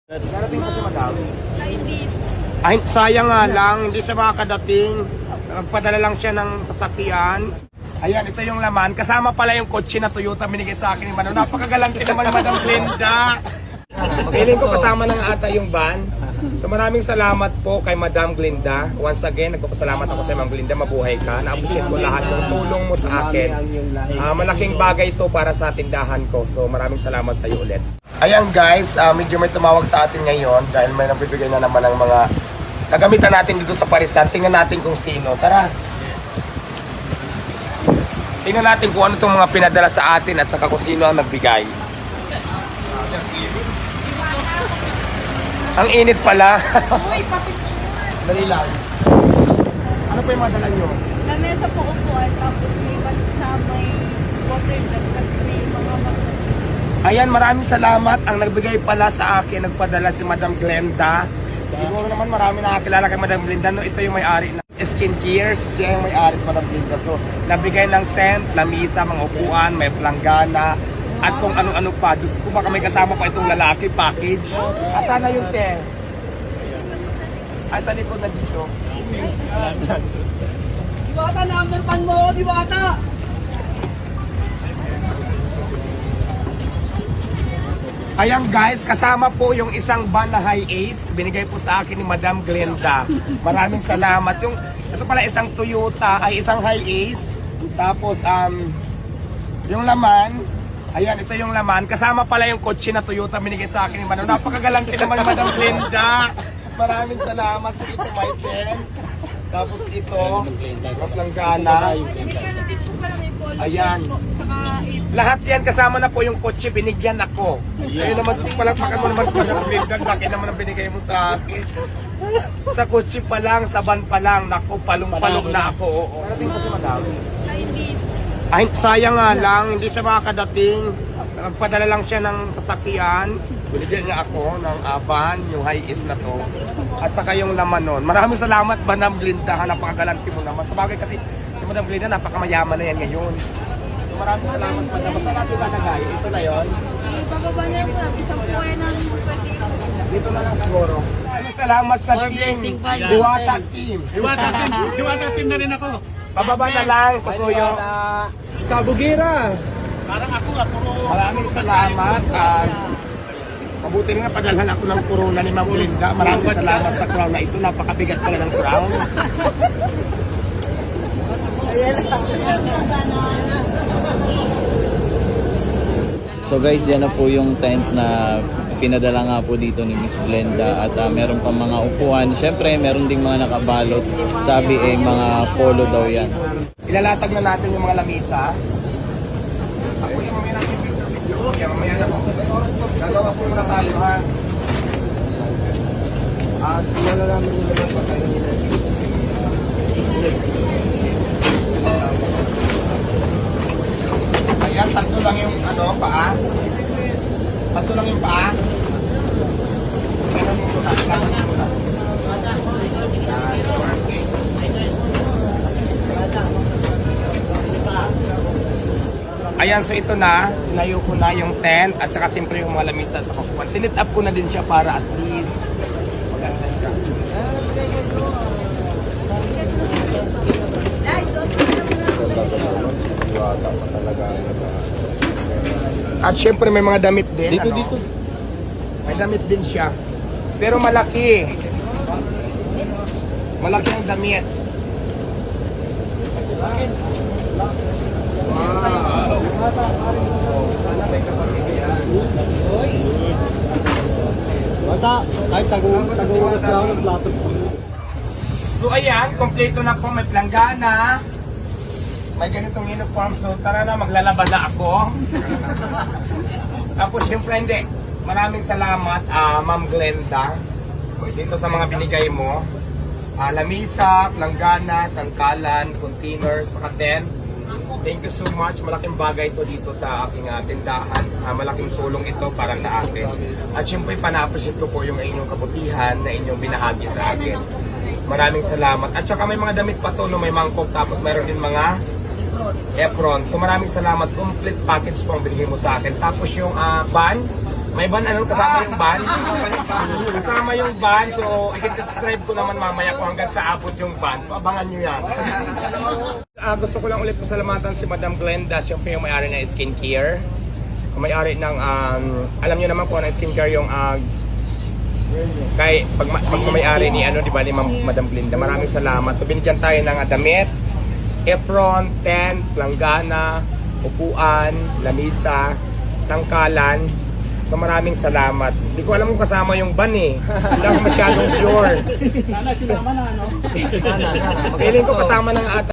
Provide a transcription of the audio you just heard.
Darating pa si Madam. Ay, hindi. Ay, sayang nga lang, hindi siya makakadating. Nagpadala lang siya ng sasakyan. Ayan, ito yung laman. Kasama pala yung kotse na Toyota binigay sa akin ni Madam. Napakagalante naman ni Madam Glenda. Feeling ko kasama ng ata yung van. So maraming salamat po kay Madam Glenda. Once again, nagpapasalamat ako sa Madam Glenda. Mabuhay ka. Na-appreciate ko lahat ng tulong mo sa akin. Malaking bagay ito para sa tindahan ko. So maraming salamat sa iyo ulit. Ayan guys, medyo may tumawag sa atin ngayon dahil may nagbibigay na naman ng mga kagamitan natin dito sa Parisan. Tingnan natin kung sino. Tara! Tingnan natin kung ano itong mga pinadala sa atin at saka kung sino ang nagbigay. Ang init pala. Uy, papit. Dali lang. Ano pa yung mga dala nyo? Lamesa po upuan, tapos may sa may water jug, tapos may mga Ayan, maraming salamat. Ang nagbigay pala sa akin, nagpadala si Madam Glenda. Siguro naman marami nakakilala kay Madam Glenda. No, ito yung may-ari ng Skin Care. Siya yung may-ari ng Madam Glenda. So, nabigay ng tent, lamisa, mga upuan, may planggana, at kung ano-ano pa. Diyos ko, baka may kasama pa itong lalaki package. Asa na yung tent? Ay, sa likod na dito. Diwata, number pan mo, Diwata! Ayan guys, kasama po yung isang van na high ace. Binigay po sa akin ni Madam Glenda. Maraming salamat. Yung, ito pala isang Toyota, ay isang high ace. Tapos, yung laman, ayan, ito yung laman. Kasama pala yung kotse na Toyota binigay sa akin ni Madam. Napakagalante naman ni Madam Glenda. Maraming salamat sa ito, Michael. Tapos ito, planggana. Ayan. Lahat yan kasama na po yung kotse, binigyan ako. Ayun naman, palagpakan mo naman sa Madam Glenda. Laki naman ang binigay mo sa akin. Sa kotse pa lang, sa van pa lang. Naku, palong-palong na ako. Oo. Darating pa si Madam. Ay, hindi. Ay, sayang nga lang, hindi siya makakadating. Nagpadala lang siya ng sasakyan. Binigyan niya ako ng van, yung high-is na to. At saka yung laman nun. Maraming salamat, Madam Glenda. Napakagalanti mo naman. Sabagay kasi si Madam Glenda, napakamayaman na yan ngayon. So, maraming salamat, Madam. Basta natin lalagay. Ito na yon. Ibababa niya po. Isang buhay ng pwede. Dito na lang siguro. Maraming salamat sa team. Diwata team. Diwata team na rin ako. Pababa na lang, Pasuyo. Kabugira. Parang ako nga, puro... Maraming salamat. Mabuti nga padalhan ako ng corona ni Ma'am Glenda. Maraming salamat sa crown na ito. Napakabigat pala ng crown. So guys, yan na po yung tent na pinadala nga po dito ni Miss Glenda at meron pa mga upuan. Siyempre, meron ding mga nakabalot. Sabi mga polo daw yan. Ilalatag na natin yung mga lamisa. Ako yung mamaya natin video. Kaya mamaya na po. Gagawa po muna tayo ha. At wala namin yung naman pa tayo nila. Ayan, tatlo lang yung paa. Tatlo lang yung paa. Ayan, so ito na, tinayo ko na yung tent at saka siyempre yung mga lamisa sa kukuhan. Sinit up ko na din siya para at least maganda siya. At siyempre may mga damit din. Dito. May damit din siya. Pero malaki. Malaki ang damit. Bata, kahit tagulat lang ng plato. So ayan, kompleto na po. May planggana. May ganitong uniform. So tara na, maglalaba na ako. Tapos yung friend, maraming salamat, Ma'am Glenda. Dito sa mga binigay mo. Lamisa, planggana, sangkalan, containers, saka tent. Thank you so much. Malaking bagay ito dito sa aking tindahan. Malaking tulong ito para sa akin. At syempre, pana-appreciate ko po yung inyong kabutihan na inyong binahagi sa akin. Maraming salamat. At saka may mga damit pa to, no? May mangkok, tapos mayroon din mga apron. So maraming salamat. Complete package po ang binigay mo sa akin. Tapos yung van, May ban, ano, kasama yung ban. Kasama yung ban, so i-describe ko naman mamaya kung hanggang sa abot yung ban. So abangan nyo yan. Gusto ko lang ulit pasalamatan si Madam Glenda, siya po yung may-ari ng skincare. May-ari ng, alam nyo naman kung ano skincare yung kay pag may-ari ni ano, di ba, ni Madam Glenda. Maraming salamat. So binigyan tayo ng damit, apron, tent, planggana, upuan, lamisa, sangkalan. So maraming salamat. Hindi ko alam kung kasama yung ban eh. Hindi ako masyadong sure. Sana si mama na, no? Feeling ko kasama ng ata.